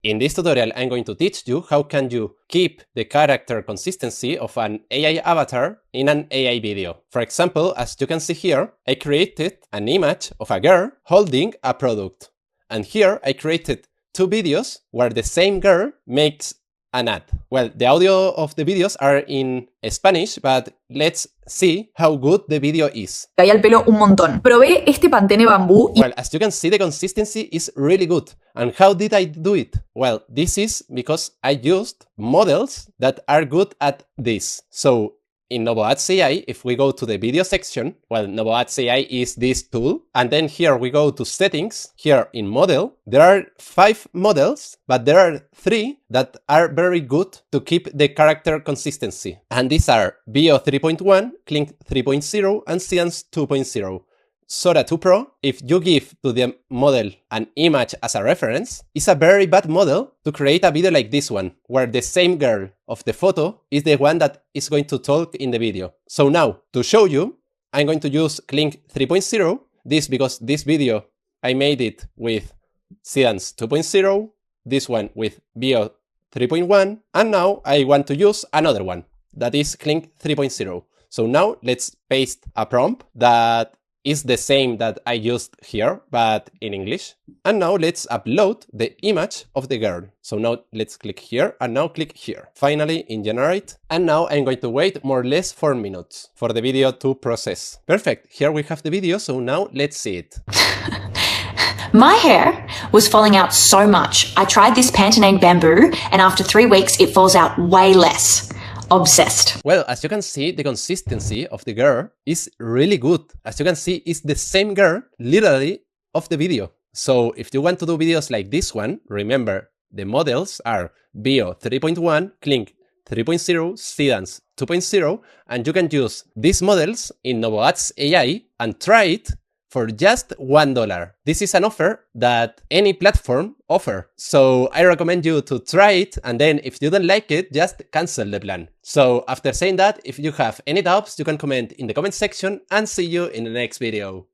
In this tutorial, I'm going to teach you how can you keep the character consistency of an AI avatar in an AI video. For example, as you can see here, I created an image of a girl holding a product. And here I created two videos where the same girl makes an ad. Well, the audio of the videos are in Spanish, but let's see how good the video is. Cae al pelo un montón. Probé este pantene bambú y... Well, as you can see, the consistency is really good. And how did I do it? Well, this is because I used models that are good at this. So in NovoAds AI, if we go to the video section, well, NovoAds AI is this tool. And then here we go to settings. Here in model, there are 5 models, but there are 3 that are very good to keep the character consistency. And these are Bio 3.1, Kling 3.0, and Seedance 2.0. Sora 2 Pro, if you give to the model an image as a reference, is a very bad model to create a video like this one, where the same girl of the photo is the one that is going to talk in the video. So now, to show you, I'm going to use Kling 3.0, this because this video I made it with Seedance 2.0, this one with Bio 3.1, and now I want to use another one, that is Kling 3.0. So now let's paste a prompt that is the same that I used here, but in English. And now let's upload the image of the girl. So now let's click here and now click here. Finally in generate. And now I'm going to wait more or less 4 minutes for the video to process. Perfect. Here we have the video. So now let's see it. My hair was falling out so much. I tried this Pantene bamboo and after 3 weeks it falls out way less. Obsessed. Well, as you can see, the consistency of the girl is really good. As you can see, it's the same girl literally of the video. So if you want to do videos like this one, remember the models are Bio 3.1, Kling 3.0, Seedance 2.0, and you can use these models in NovoAds AI and try it for just $1. This is an offer that any platform offer. So I recommend you to try it, and then if you don't like it, just cancel the plan. So after saying that, if you have any doubts, you can comment in the comment section, and see you in the next video.